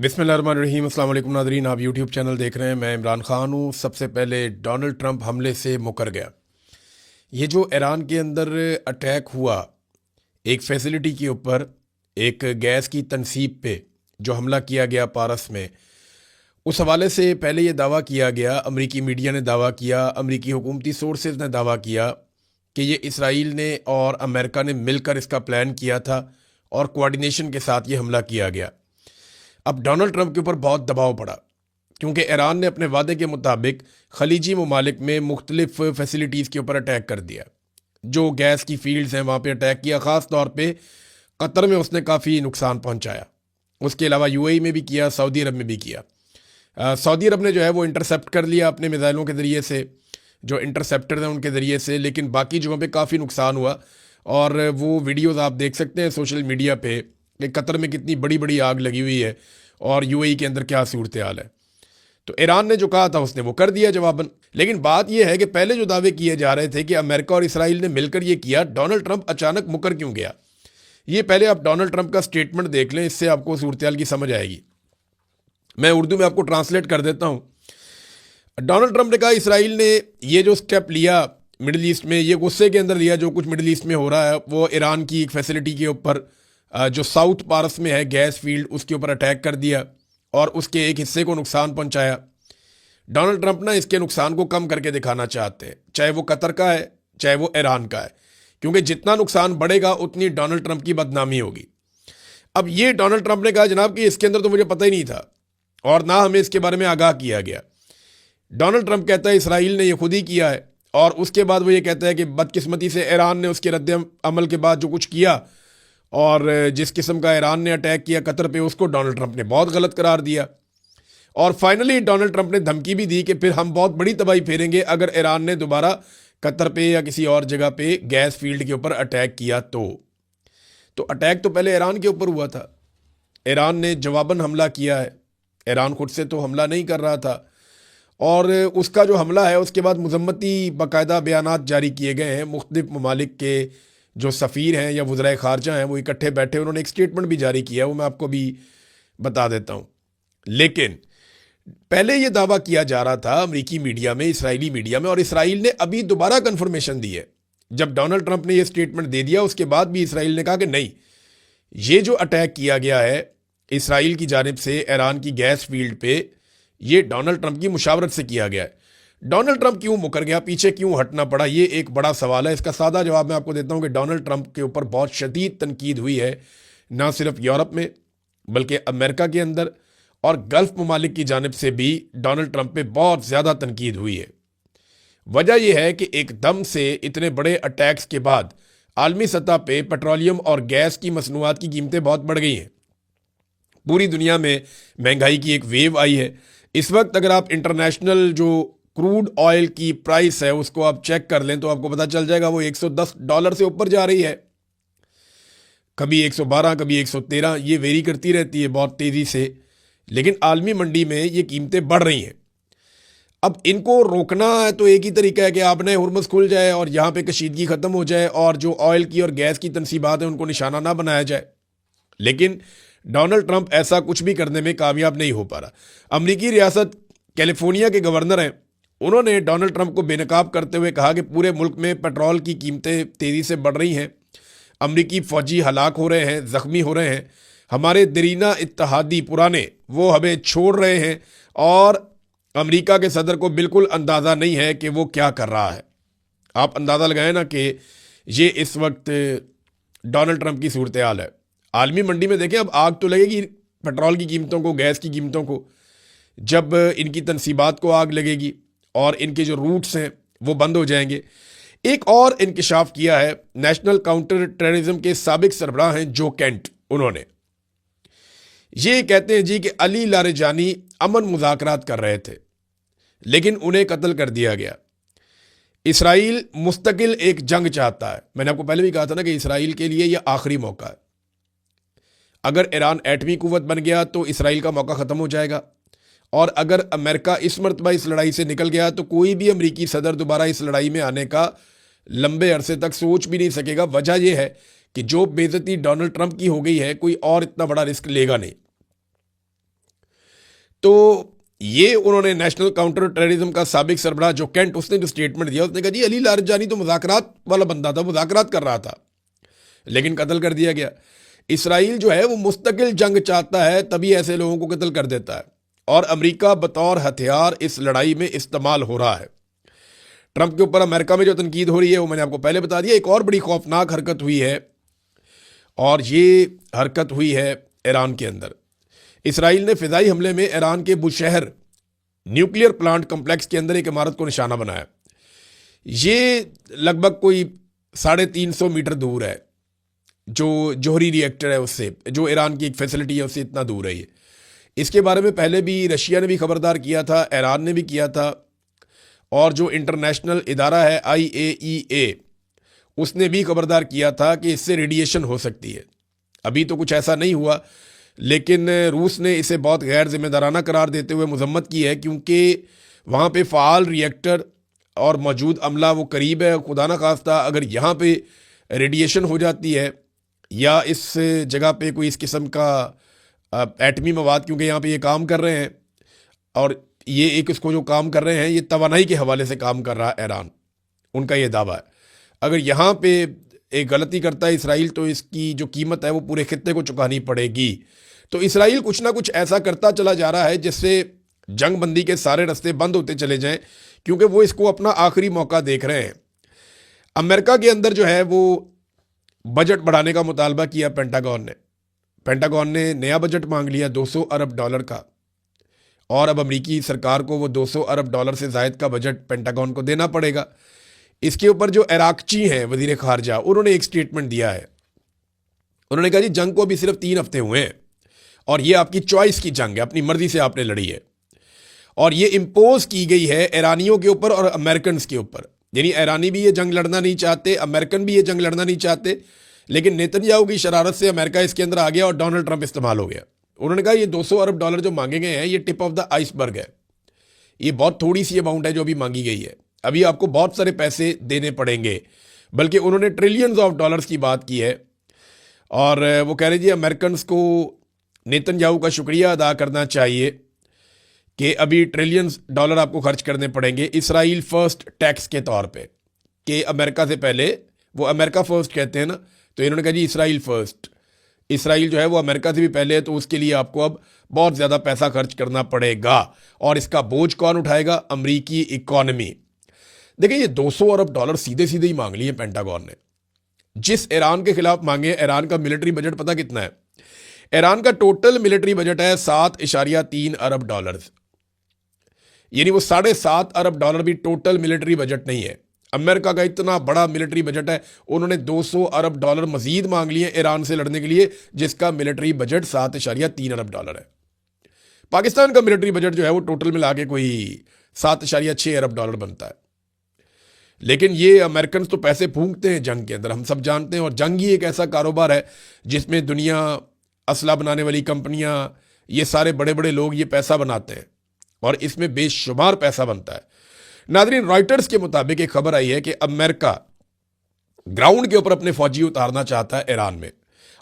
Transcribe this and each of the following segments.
बिस्मिल्लाहिर्रहमानिर्रहीम। अस्सलाम वालेकुम नाज़रीन, आप यूट्यूब चैनल देख रहे हैं। मैं इमरान ख़ान हूँ। सबसे पहले डोनाल्ड ट्रंप हमले से मुकर गया। ये जो ईरान के अंदर अटैक हुआ एक फैसिलिटी के ऊपर, एक गैस की तनसीब पे जो हमला किया गया पारस में, उस हवाले से पहले ये दावा किया गया, अमरीकी मीडिया ने दावा किया, अमरीकी हुकूमती सोर्सेज ने दावा किया कि ये इसराइल ने और अमेरिका ने मिलकर इसका प्लान किया था और कोऑर्डिनेशन के साथ ये हमला किया गया। अब डोनाल्ड ट्रंप के ऊपर बहुत दबाव पड़ा क्योंकि ईरान ने अपने वादे के मुताबिक खलीजी ममालिक में मुख्तलिफ फैसिलिटीज़ के ऊपर अटैक कर दिया। जो गैस की फील्ड्स हैं वहाँ पे अटैक किया। ख़ास तौर पे कतर में उसने काफ़ी नुकसान पहुँचाया। उसके अलावा यूएई में भी किया, सऊदी अरब में भी किया। सऊदी अरब ने जो है वो इंटरसेप्ट कर लिया अपने मिसाइलों के ज़रिए से, जो इंटरसेप्टर हैं उनके ज़रिए से, लेकिन बाकी जगहों पे काफ़ी नुकसान हुआ। और वो वीडियोज़ आप देख सकते हैं सोशल मीडिया पे कि कतर में कितनी बड़ी बड़ी आग लगी हुई है और यूएई के अंदर क्या सूरत हाल है। तो ईरान ने जो कहा था उसने वो कर दिया जवाबन। लेकिन बात यह है कि पहले जो दावे किए जा रहे थे कि अमेरिका और इसराइल ने मिलकर ये किया, डोनाल्ड ट्रंप अचानक मुकर क्यों गया, ये पहले आप डोनाल्ड ट्रंप का स्टेटमेंट देख लें, इससे आपको सूरत हाल की समझ आएगी। मैं उर्दू में आपको ट्रांसलेट कर देता हूँ। डोनाल्ड ट्रंप ने कहा इसराइल ने ये जो स्टेप लिया मिडिल ईस्ट में, ये गुस्से के अंदर लिया जो कुछ मिडिल ईस्ट में हो रहा है, वो ईरान की एक फैसिलिटी के ऊपर जो साउथ पारस में है गैस फील्ड, उसके ऊपर अटैक कर दिया और उसके एक हिस्से को नुकसान पहुंचाया। डोनाल्ड ट्रंप ना इसके नुकसान को कम करके दिखाना चाहते हैं, चाहे वो कतर का है चाहे वो ईरान का है, क्योंकि जितना नुकसान बढ़ेगा उतनी डोनाल्ड ट्रंप की बदनामी होगी। अब ये डोनाल्ड ट्रंप ने कहा जनाब कि इसके अंदर तो मुझे पता ही नहीं था और ना हमें इसके बारे में आगाह किया गया। डोनाल्ड ट्रंप कहता है इसराइल ने ये खुद ही किया है, और उसके बाद वो ये कहता है कि बदकिस्मती से ईरान ने उसके रद्द अमल के बाद जो कुछ किया और जिस किस्म का ईरान ने अटैक किया कतर पे, उसको डोनाल्ड ट्रंप ने बहुत गलत करार दिया। और फाइनली डोनाल्ड ट्रंप ने धमकी भी दी कि फिर हम बहुत बड़ी तबाही फेरेंगे अगर ईरान ने दोबारा कतर पे या किसी और जगह पे गैस फील्ड के ऊपर अटैक किया तो अटैक तो पहले ईरान के ऊपर हुआ था, ईरान ने जवाबन हमला किया है। ईरान खुद से तो हमला नहीं कर रहा था, और उसका जो हमला है उसके बाद मजम्मती बाकायदा बयानात जारी किए गए हैं। मुख्तलिफ ममालिक के जो सफ़ीर हैं या वज़राए ख़ारजा हैं वो इकट्ठे बैठे, उन्होंने एक स्टेटमेंट भी जारी किया, वो मैं आपको भी बता देता हूँ। लेकिन पहले ये दावा किया जा रहा था अमरीकी मीडिया में, इसराइली मीडिया में, और इसराइल ने अभी दोबारा कन्फर्मेशन दी है। जब डोनाल्ड ट्रंप ने ये स्टेटमेंट दे दिया उसके बाद भी इसराइल ने कहा कि नहीं, ये जो अटैक किया गया है इसराइल की जानिब से ईरान की गैस फील्ड पे, ये डोनाल्ड ट्रंप की मुशावरत से किया गया है। डोनाल्ड ट्रंप क्यों मुकर गया, पीछे क्यों हटना पड़ा, ये एक बड़ा सवाल है। इसका सादा जवाब मैं आपको देता हूं कि डोनाल्ड ट्रंप के ऊपर बहुत शदीद तनकीद हुई है, ना सिर्फ यूरोप में बल्कि अमेरिका के अंदर और गल्फ ममालिक की जानिब से भी डोनाल्ड ट्रंप पे बहुत ज़्यादा तनकीद हुई है। वजह यह है कि एकदम से इतने बड़े अटैक्स के बाद आलमी सतह पे पेट्रोलियम और गैस की मसनूआत की कीमतें बहुत बढ़ गई हैं। पूरी दुनिया में महंगाई की एक वेव आई है। इस वक्त अगर आप इंटरनेशनल जो क्रूड ऑयल की प्राइस है उसको आप चेक कर लें तो आपको पता चल जाएगा वो $110 से ऊपर जा रही है। कभी 112, कभी 113, ये वेरी करती रहती है बहुत तेज़ी से। लेकिन आलमी मंडी में ये कीमतें बढ़ रही हैं। अब इनको रोकना है तो एक ही तरीका है कि आपने हुर्मुज़ खुल जाए और यहाँ पे कशीदगी ख़त्म हो जाए और जो ऑयल की और गैस की तनसीबात हैं उनको निशाना ना बनाया जाए। लेकिन डोनाल्ड ट्रंप ऐसा कुछ भी करने में कामयाब नहीं हो पा रहा। अमरीकी रियासत कैलिफोर्निया के गवर्नर हैं, उन्होंने डोनाल्ड ट्रंप को बेनकाब करते हुए कहा कि पूरे मुल्क में पेट्रोल की कीमतें तेज़ी से बढ़ रही हैं, अमरीकी फ़ौजी हलाक हो रहे हैं, ज़ख्मी हो रहे हैं, हमारे दरीना इत्तहादी पुराने वो हमें छोड़ रहे हैं, और अमरीका के सदर को बिल्कुल अंदाज़ा नहीं है कि वो क्या कर रहा है। आप अंदाज़ा लगाएं ना कि ये इस वक्त डोनाल्ड ट्रंप की सूरत हाल है। आलमी मंडी में देखें, अब आग तो लगेगी पेट्रोल की कीमतों को, गैस की कीमतों को, जब इनकी तनसीबात को आग लगेगी और इनके जो रूट्स हैं वो बंद हो जाएंगे। एक और इंकशाफ किया है नेशनल काउंटर टेररिज्म के साबिक सरबराह हैं जो केंट, उन्होंने ये कहते हैं जी कि अली लारेजानी अमन मुज़ाकरात कर रहे थे लेकिन उन्हें कत्ल कर दिया गया। इसराइल मुस्तकिल एक जंग चाहता है। मैंने आपको पहले भी कहा था ना कि इसराइल के लिए यह आखिरी मौका है। अगर ईरान एटमी कुव्वत बन गया तो इसराइल का मौका ख़त्म हो जाएगा, और अगर अमेरिका इस मरतबा इस लड़ाई से निकल गया तो कोई भी अमरीकी सदर दोबारा इस लड़ाई में आने का लंबे अरसे तक सोच भी नहीं सकेगा। वजह यह है कि जो बेइज्जती डोनाल्ड ट्रंप की हो गई है, कोई और इतना बड़ा रिस्क लेगा नहीं। तो ये उन्होंने नेशनल काउंटर टेररिज्म का साबिक सरबराह जो कैंट, उसने जो स्टेटमेंट दिया, उसने कहा जी अली लारजानी तो मुज़ाकरात वाला बंदा था, मुज़ाकरात कर रहा था, लेकिन कत्ल कर दिया गया। इसराइल जो है वो मुस्तकिल जंग चाहता है, तभी ऐसे लोगों को कत्ल कर देता है, और अमेरिका बतौर हथियार इस लड़ाई में इस्तेमाल हो रहा है। ट्रंप के ऊपर अमेरिका में जो तनकीद हो रही है वो मैंने आपको पहले बता दिया। एक और बड़ी खौफनाक हरकत हुई है, और ये हरकत हुई है ईरान के अंदर। इसराइल ने फ़िज़ाई हमले में ईरान के बुशहर न्यूक्लियर प्लांट कम्प्लेक्स के अंदर एक इमारत को निशाना बनाया। ये लगभग कोई 350 मीटर दूर है, जो जोहरी रिएक्टर है उससे, जो ईरान की एक फैसिलिटी है उससे इतना दूर है ये। इसके बारे में पहले भी रशिया ने भी खबरदार किया था, ईरान ने भी किया था, और जो इंटरनेशनल इदारा है IAEA, उसने भी खबरदार किया था कि इससे रेडिएशन हो सकती है। अभी तो कुछ ऐसा नहीं हुआ, लेकिन रूस ने इसे बहुत गैर जिम्मेदाराना करार देते हुए मजम्मत की है, क्योंकि वहाँ पे फ़ाल रिएक्टर और मौजूद अमला वो करीब है। खुदा न खास्ता अगर यहाँ पे रेडिएशन हो जाती है, या इस जगह पे कोई इस किस्म का एटमी मवाद, क्योंकि यहाँ पे ये काम कर रहे हैं, और ये एक इसको जो काम कर रहे हैं ये तवानाई के हवाले से काम कर रहा है ईरान, उनका ये दावा है। अगर यहाँ पे एक गलती करता है इसराइल, तो इसकी जो कीमत है वो पूरे खित्ते को चुकानी पड़ेगी। तो इसराइल कुछ ना कुछ ऐसा करता चला जा रहा है जिससे जंग बंदी के सारे रास्ते बंद होते चले जाएं, क्योंकि वो इसको अपना आखिरी मौका देख रहे हैं। अमेरिका के अंदर जो है वो बजट बढ़ाने का मुतालबा किया पेंटागन ने नया बजट मांग लिया $200 अरब का, और अब अमेरिकी सरकार को वो $200 अरब से ज़ायद का बजट पेंटागन को देना पड़ेगा। इसके ऊपर जो इराकची हैं वजीर खारजा, उन्होंने एक स्टेटमेंट दिया है। उन्होंने कहा जी जंग को अभी सिर्फ 3 हफ्ते हुए हैं, और ये आपकी चॉइस की जंग है, अपनी मर्जी से आपने लड़ी है, और ये इम्पोज की गई है ईरानियों के ऊपर और अमेरिकन के ऊपर। यानी ईरानी भी ये जंग लड़ना नहीं चाहते, अमेरिकन भी ये जंग लड़ना नहीं चाहते, लेकिन नेतन्याहू की शरारत से अमेरिका इसके अंदर आ गया और डोनाल्ड ट्रंप इस्तेमाल हो गया। उन्होंने कहा ये $200 अरब जो मांगे गए हैं ये टिप ऑफ द आइसबर्ग है, ये बहुत थोड़ी सी अमाउंट है जो अभी मांगी गई है, अभी आपको बहुत सारे पैसे देने पड़ेंगे। बल्कि उन्होंने ट्रिलियंस ऑफ डॉलर्स की बात की है, और वो कह रहे जी अमेरिकन को नेतन्याहू का शुक्रिया अदा करना चाहिए कि अभी ट्रिलियंस डॉलर आपको खर्च करने पड़ेंगे इसराइल फर्स्ट टैक्स के तौर पे, कि अमेरिका से पहले, वो अमेरिका फर्स्ट कहते हैं ना, तो इन्होंने कहा जी इसराइल फर्स्ट, इसराइल जो है वो अमेरिका से भी पहले है, तो उसके लिए आपको अब बहुत ज़्यादा पैसा खर्च करना पड़ेगा, और इसका बोझ कौन उठाएगा? अमरीकी इकॉनमी। देखिए ये $200 अरब सीधे सीधे ही मांग लिए पेंटागन ने, जिस ईरान के खिलाफ मांगे। ईरान का मिलिट्री बजट पता कितना है? ईरान का टोटल मिलिट्री बजट है $7.3 अरब, यानी वो $7.5 अरब भी टोटल मिलिट्री बजट नहीं है। अमेरिका का इतना बड़ा मिलिट्री बजट है, उन्होंने $200 अरब मजीद मांग लिए ईरान से लड़ने के लिए, जिसका मिलिट्री बजट $7.3 अरब है। पाकिस्तान का मिलिट्री बजट जो है वो टोटल मिला के कोई $7.6 अरब बनता है। लेकिन ये अमेरिकन तो पैसे फूंकते हैं जंग के अंदर, हम सब जानते हैं, और जंग ही एक ऐसा कारोबार है जिसमें दुनिया, असला बनाने वाली कंपनियां, ये सारे बड़े बड़े लोग ये पैसा बनाते हैं, और इसमें बेशुमार पैसा बनता है। नाज़रीन, रॉयटर्स के मुताबिक एक खबर आई है कि अमेरिका ग्राउंड के ऊपर अपने फौजी उतारना चाहता है ईरान में,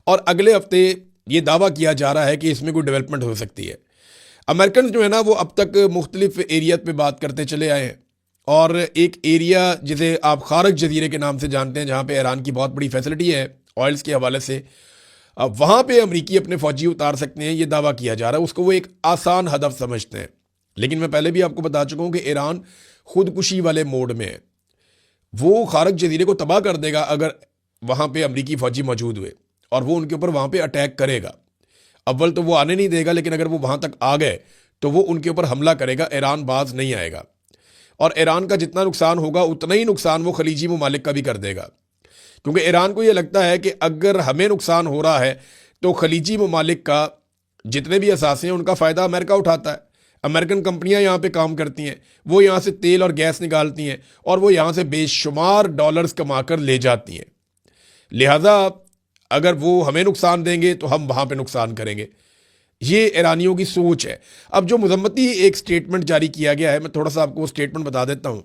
और अगले हफ्ते ये दावा किया जा रहा है कि इसमें कोई डेवलपमेंट हो सकती है। अमेरिकन जो है ना वो अब तक मुख्तलिफ एरिया पे बात करते चले आए हैं, और एक एरिया जिसे आप खारक जजीरे के नाम से जानते हैं, जहाँ पे ईरान की बहुत बड़ी फैसिलिटी है ऑयल्स के हवाले से, वहाँ पे अमरीकी अपने फौजी उतार सकते हैं, ये दावा किया जा रहा है। उसको वो एक आसान हदफ समझते हैं। लेकिन मैं पहले भी आपको बता चुका हूँ कि ईरान खुदकुशी वाले मोड में है, वो खारक जजीरे को तबाह कर देगा अगर वहाँ पे अमरीकी फौजी मौजूद हुए, और वो उनके ऊपर वहाँ पे अटैक करेगा। अव्वल तो वो आने नहीं देगा, लेकिन अगर वो वहाँ तक आ गए तो वो उनके ऊपर हमला करेगा, ईरान बाज नहीं आएगा। और ईरान का जितना नुकसान होगा उतना ही नुकसान वो खलीजी ममालिक का भी कर देगा, क्योंकि ईरान को ये लगता है कि अगर हमें नुकसान हो रहा है तो खलीजी ममालिक का जितने भी असासे हैं उनका फ़ायदा अमेरिका उठाता है। अमेरिकन कंपनियां यहाँ पे काम करती हैं, वो यहाँ से तेल और गैस निकालती हैं, और वो यहाँ से बेशुमार डॉलर्स कमा कर ले जाती हैं। लिहाजा अगर वो हमें नुकसान देंगे तो हम वहाँ पे नुकसान करेंगे। ये ईरानियों की सोच है। अब जो मुज़म्मती एक स्टेटमेंट जारी किया गया है, मैं थोड़ा सा आपको स्टेटमेंट बता देता हूँ।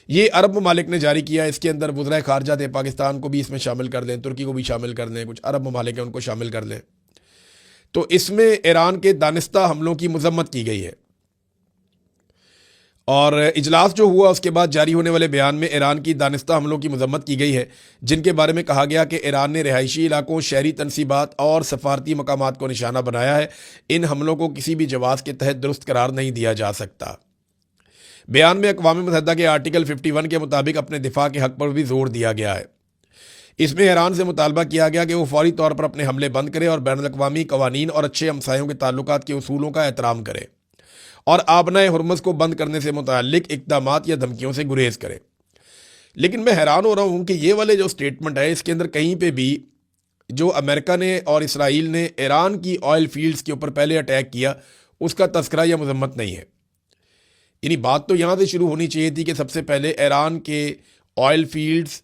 ये अरब ममालिक ने जारी किया, इसके अंदर वज़राए ख़ारजा थे, पाकिस्तान को भी इसमें शामिल कर लें, तुर्की को भी शामिल कर लें, कुछ अरब ममालिक हैं उनको शामिल कर लें। तो इसमें ईरान के दानिस्ता हमलों की मजम्मत की गई है। और इजलास जो हुआ उसके बाद जारी होने वाले बयान में ईरान की दानिस्ता हमलों की मजम्मत की गई है, जिनके बारे में कहा गया कि ईरान ने रिहायशी इलाकों, शहरी तनसीबात और सफारती मकामात को निशाना बनाया है। इन हमलों को किसी भी जवाज़ के तहत दुरुस्त करार नहीं दिया जा सकता। बयान में अक़वाम मुत्तहिदा के आर्टिकल 51 के मुताबिक अपने दिफा के हक़ पर भी जोर दिया गया है। इसमें ईरान से मुतालबा किया गया कि वो फौरी तौर पर अपने हमले बंद करे और बैनुल-अक़वामी कवानीन और अच्छे हमसायों के ताल्लुकात के उसूलों का एहतराम करे और आबनाए हुर्मुज़ को बंद करने से मुताल्लिक इक़दामात या धमकियों से गुरेज करे। लेकिन मैं हैरान हो रहा हूँ कि ये वाले जो स्टेटमेंट है, इसके अंदर कहीं पे भी जो अमेरिका ने और इसराइल ने ईरान की ऑयल फील्ड्स के ऊपर पहले अटैक किया, उसका तस्करा या मजम्मत नहीं है। यानी बात तो यहाँ से शुरू होनी चाहिए थी कि सबसे पहले ईरान के ऑयल फील्ड्स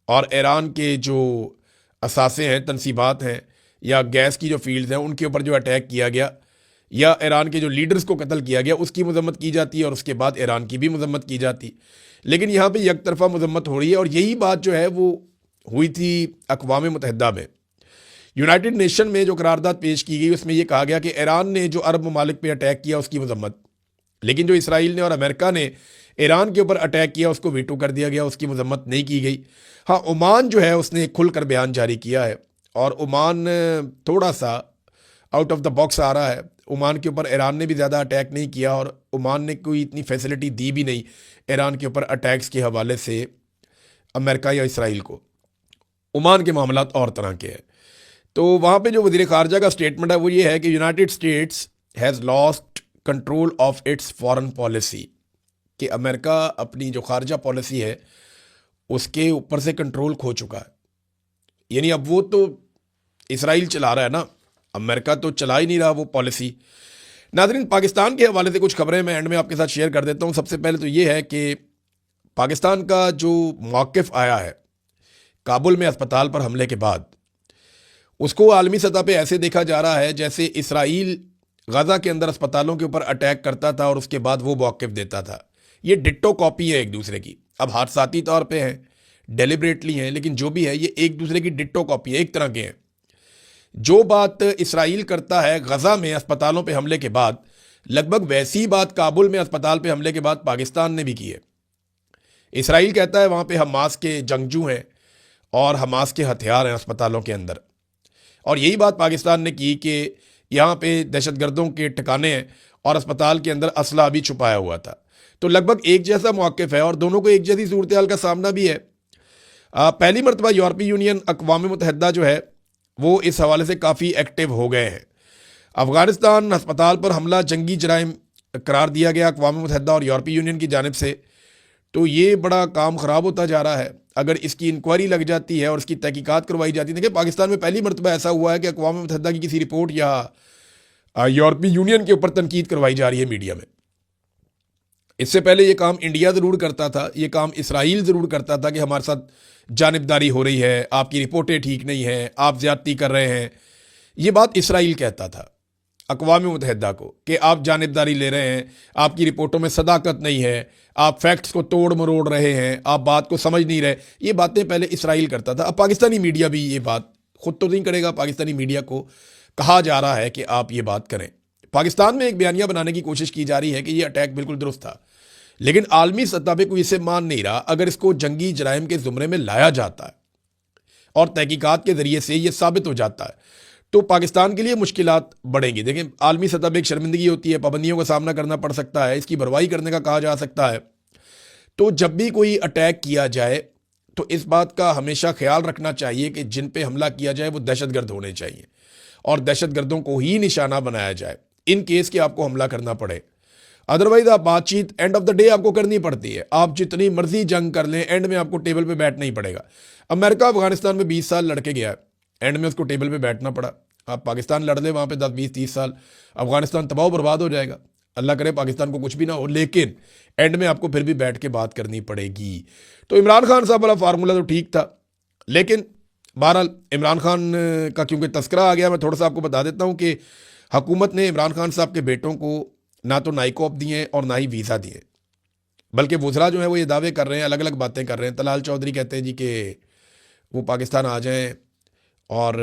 और ईरान के जो असासे हैं, तनसीबात हैं या गैस की जो फील्ड्स हैं, उनके ऊपर जो अटैक किया गया या ईरान के जो लीडर्स को कत्ल किया गया, उसकी मजम्मत की जाती है और उसके बाद ईरान की भी मजम्मत की जाती। लेकिन यहाँ पे एक तरफा मजम्मत हो रही है और यही बात जो है वो हुई थी अक़वाम मुत्तहिदा में। यूनाइटेड नेशन में जो करारदाद पेश की गई उसमें यह कहा गया कि ईरान ने जो अरब ममालिक पे अटैक किया उसकी मजम्मत, लेकिन जो इसराइल ने और अमेरिका ने ईरान के ऊपर अटैक किया उसको वीटो कर दिया गया, उसकी मजम्मत नहीं की गई। हाँ, ओमान जो है उसने खुलकर बयान जारी किया है और ओमान थोड़ा सा आउट ऑफ द बॉक्स आ रहा है। ओमान के ऊपर ईरान ने भी ज़्यादा अटैक नहीं किया और ओमान ने कोई इतनी फैसिलिटी दी भी नहीं ईरान के ऊपर अटैक्स के हवाले से अमेरिका या इसराइल को। ओमान के मामलात और तरह के हैं। तो वहाँ पे जो वज़ीर ख़ारजा का स्टेटमेंट है वो ये है कि United states has lost control of its foreign policy, कि अमेरिका अपनी जो खारजा पॉलिसी है उसके ऊपर से कंट्रोल खो चुका है। यानी अब वो तो इसराइल चला रहा है ना, अमेरिका तो चला ही नहीं रहा वो पॉलिसी। नाज़रीन, पाकिस्तान के हवाले से कुछ खबरें मैं एंड में आपके साथ शेयर कर देता हूँ। सबसे पहले तो ये है कि पाकिस्तान का जो मौक़िफ़ आया है काबुल में अस्पताल पर हमले के बाद, उसको आलमी सतह पे ऐसे देखा जा रहा है जैसे इसराइल गज़ा के अंदर अस्पतालों के ऊपर अटैक करता था और उसके बाद वो मौक़िफ़ देता था। ये डिट्टो कॉपी है एक दूसरे की। अब हादसाती तौर पे हैं, डेलिब्रेटली हैं, लेकिन जो भी है ये एक दूसरे की डिट्टो कॉपी है, एक तरह के हैं। जो बात इसराइल करता है गज़ा में अस्पतालों पे हमले के बाद, लगभग वैसी बात काबुल में अस्पताल पे हमले के बाद पाकिस्तान ने भी की है। इसराइल कहता है वहाँ पे हमास के जंगजू हैं और हमास के हथियार हैं अस्पतालों के अंदर, और यही बात पाकिस्तान ने की कि यहाँ पे दहशतगर्दों के ठिकाने हैं और अस्पताल के अंदर असला भी छुपाया हुआ था। तो लगभग एक जैसा मौक़िफ़ है और दोनों को एक जैसी सूरत हाल का सामना भी है। पहली मरतबा यूरोपीय यूनियन, अक़वाम मुत्तहिदा जो है वो इस हवाले से काफ़ी एक्टिव हो गए हैं। अफ़गानिस्तान अस्पताल पर हमला जंगी जराइम करार दिया गया अक़वाम मुत्तहिदा और यूरोपीय यूनियन की जानिब से। तो ये बड़ा काम ख़राब होता जा रहा है। अगर इसकी इंक्वायरी लग जाती है और इसकी तहकीकात करवाई जाती है। देखिए, पाकिस्तान में पहली मरतबा ऐसा हुआ है कि अक़वाम मुत्तहिदा की किसी रिपोर्ट या यूरोपीय यूनियन के ऊपर तनकीद करवाई जा रही है मीडिया में। इससे पहले ये काम इंडिया ज़रूर करता था, ये काम इसराइल ज़रूर करता था कि हमारे साथ जानिबदारी हो रही है, आपकी रिपोर्टें ठीक नहीं हैं, आप ज़्यादती कर रहे हैं। ये बात इसराइल कहता था अक़वाम मुत्तहिदा को कि आप जानिबदारी ले रहे हैं, आपकी रिपोर्टों में सदाकत नहीं है, आप फैक्ट्स को तोड़ मरोड़ रहे हैं, आप बात को समझ नहीं रहे। ये बातें पहले इसराइल करता था। अब पाकिस्तानी मीडिया भी ये बात खुद तो नहीं करेगा, पाकिस्तानी मीडिया को कहा जा रहा है कि आप ये बात करें। पाकिस्तान में एक बयानिया बनाने की कोशिश की जा रही है कि ये अटैक बिल्कुल दुरुस्त था, लेकिन आलमी सतह पे कोई इसे मान नहीं रहा। अगर इसको जंगी जराइम के ज़ुमरे में लाया जाता है और तहकीकात के ज़रिए से ये साबित हो जाता है तो पाकिस्तान के लिए मुश्किलात बढ़ेंगी। देखें, आलमी सतह पर एक शर्मिंदगी होती है, पाबंदियों का सामना करना पड़ सकता है, इसकी भरवाई करने का कहा जा सकता है। तो जब भी कोई अटैक किया जाए तो इस बात का हमेशा ख्याल रखना चाहिए कि जिन पे हमला किया जाए वो दहशतगर्द होने चाहिए और दहशतगर्दों को ही निशाना बनाया जाए इन केस के आपको हमला करना पड़े। अदरवाइज आप बातचीत एंड ऑफ द डे आपको करनी पड़ती है। आप जितनी मर्जी जंग कर लें, एंड में आपको टेबल पे बैठना ही पड़ेगा। अमेरिका अफगानिस्तान में 20 साल लड़के गया, एंड में उसको टेबल पे बैठना पड़ा। आप पाकिस्तान लड़ ले वहाँ पे 10, 20, 30 साल, अफगानिस्तान तबाह बर्बाद हो जाएगा। अल्लाह करे पाकिस्तान को कुछ भी ना हो, लेकिन एंड में आपको फिर भी बैठ के बात करनी पड़ेगी। तो इमरान खान साहब वाला फार्मूला तो ठीक था, लेकिन बहरहाल इमरान खान का क्योंकि तस्करा आ गया, मैं थोड़ा सा आपको बता देता हूँ कि हुकूमत ने इमरान खान साहब के बेटों को ना तो नाइकॉप दिए और ना ही वीज़ा दिए, बल्कि वज़रा जो है वो ये दावे कर रहे हैं, अलग अलग बातें कर रहे हैं। तलाल चौधरी कहते हैं जी कि वो पाकिस्तान आ जाएं और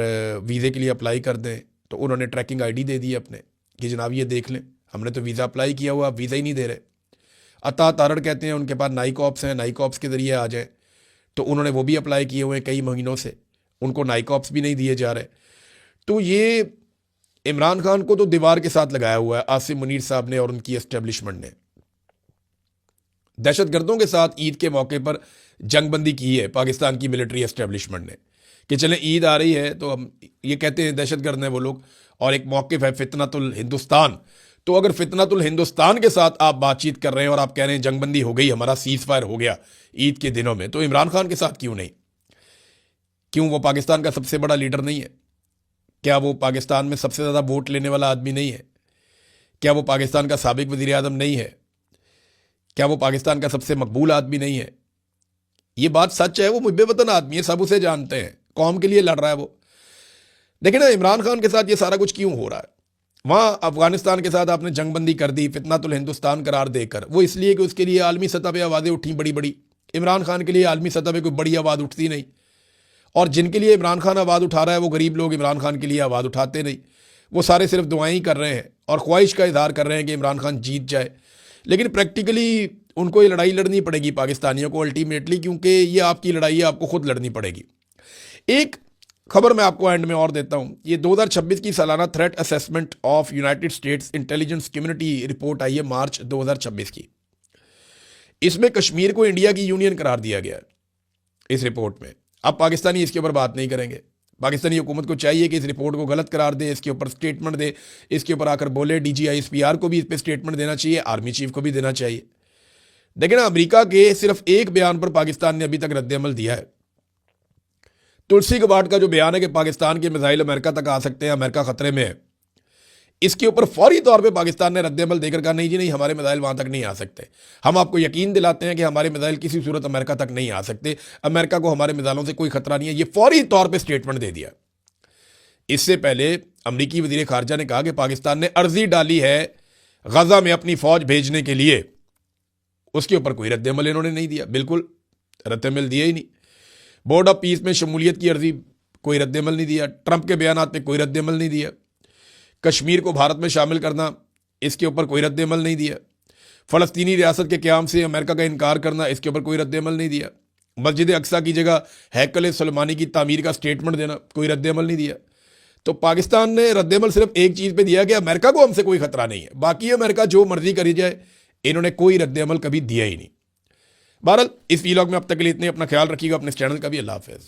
वीज़े के लिए अप्लाई कर दें, तो उन्होंने ट्रैकिंग आईडी दे दी अपने कि जनाब ये देख लें, हमने तो वीज़ा अप्लाई किया हुआ, वीज़ा ही नहीं दे रहे। अता तारण कहते हैं उनके पास नाइक ऑप्स हैं, नाइक ऑप्स के ज़रिए आ जाए, तो उन्होंने वो भी अप्लाई किए हुए हैं कई महीनों से, उनको नाइक ऑप्स भी नहीं दिए जा रहे। तो ये इमरान खान को तो दीवार के साथ लगाया हुआ है आसिम मुनीर साहब ने और उनकी एस्टेब्लिशमेंट ने। दहशतगर्दों के साथ ईद के मौके पर जंगबंदी की है पाकिस्तान की मिलिट्री एस्टेब्लिशमेंट ने कि चलें ईद आ रही है तो हम ये कहते हैं दहशतगर्द हैं वो लोग, और एक मौक़िफ़ है फितनतुल हिंदुस्तान। तो अगर फितनतुल हिंदुस्तान के साथ आप बातचीत कर रहे हैं और आप कह रहे हैं जंगबंदी हो गई, हमारा सीज़ फायर हो गया ईद के दिनों में, तो इमरान खान के साथ क्यों नहीं? क्यों वो पाकिस्तान का सबसे बड़ा लीडर नहीं है? क्या वो पाकिस्तान में सबसे ज़्यादा वोट लेने वाला आदमी नहीं है? क्या वो पाकिस्तान का साबिक वज़ीर आज़म नहीं है? क्या वो पाकिस्तान का सबसे मकबूल आदमी नहीं है? ये बात सच है, वो मुहब्बे वतन आदमी है, सब उसे जानते हैं, कौम के लिए लड़ रहा है वो। देखिए ना इमरान खान के साथ ये सारा कुछ क्यों हो रहा है? वहाँ अफगानिस्तान के साथ आपने जंगबंदी कर दी फितनतुल हिंदुस्तान करार देकर, वो इसलिए कि उसके लिए आलमी सतह पर आवाज़ें उठी बड़ी बड़ी। इमरान खान के लिए आलमी सतह पर कोई बड़ी आवाज़ उठती नहीं, और जिनके लिए इमरान खान आवाज़ उठा रहा है वो गरीब लोग इमरान खान के लिए आवाज़ उठाते नहीं। वो सारे सिर्फ दुआएं ही कर रहे हैं और ख्वाहिश का इजहार कर रहे हैं कि इमरान खान जीत जाए, लेकिन प्रैक्टिकली उनको ये लड़ाई लड़नी पड़ेगी पाकिस्तानियों को अल्टीमेटली, क्योंकि ये आपकी लड़ाई है, आपको खुद लड़नी पड़ेगी। एक खबर मैं आपको एंड में और देता हूँ, ये 2026 की सालाना threat assessment of United States intelligence community report आई है मार्च 2026 की। इसमें कश्मीर को इंडिया की यूनियन करार दिया गया है इस रिपोर्ट में। अब पाकिस्तानी इसके ऊपर बात नहीं करेंगे, पाकिस्तानी हुकूमत को चाहिए कि इस रिपोर्ट को गलत करार दे, इसके ऊपर स्टेटमेंट दे, इसके ऊपर आकर बोले। DGISPR को भी इस पर स्टेटमेंट देना चाहिए, आर्मी चीफ को भी देना चाहिए। देखिए ना अमेरिका के सिर्फ एक बयान पर पाकिस्तान ने अभी तक रद्द-ए-अमल दिया है। तुलसी गबार्ड का जो बयान है कि पाकिस्तान के मिसाइल अमेरिका तक आ सकते हैं, अमेरिका खतरे में है, इसके ऊपर फौरी तौर पे पाकिस्तान ने रद्द-ए-अमल देकर कहा नहीं जी नहीं, हमारे मिसाइल वहां तक नहीं आ सकते। हम आपको यकीन दिलाते हैं कि हमारे मिसाइल किसी सूरत अमेरिका तक नहीं आ सकते, अमेरिका को हमारे मिसाइलों से कोई खतरा नहीं है। ये फौरी तौर पे स्टेटमेंट दे दिया। इससे पहले अमरीकी वजीर खारजा ने कहा कि पाकिस्तान ने अर्जी डाली है गजा में अपनी फौज भेजने के लिए, उसके ऊपर कोई रद्द-ए-अमल इन्होंने नहीं दिया, बिल्कुल रद्द-ए-अमल दिया ही नहीं। बोर्ड ऑफ पीस में शमूलियत की अर्जी, कोई रद्द-ए-अमल नहीं दिया। ट्रंप के बयानात पे कोई रद्द-ए-अमल नहीं दिया। कश्मीर को भारत में शामिल करना, इसके ऊपर कोई रद्द-ए-अमल नहीं दिया। फ़लस्तीनी रियासत के क़याम से अमेरिका का इनकार करना, इसके ऊपर कोई रद्द-ए-अमल नहीं दिया। मस्जिद अक्सा की जगह हैकल सुलेमानी की तामीर का स्टेटमेंट देना, कोई रद्द-ए-अमल नहीं दिया। तो पाकिस्तान ने रद्द-ए-अमल सिर्फ एक चीज़ पे दिया कि अमेरिका को हमसे कोई खतरा नहीं है, बाकी अमेरिका जो मर्जी करी जाए, इन्होंने कोई रद्द-ए-अमल कभी दिया ही नहीं। बहरहाल इस वीलॉग में अब तक के लिए इतने, अपना ख्याल रखिएगा, अपने चैनल का भी। अल्लाह हाफ़िज़।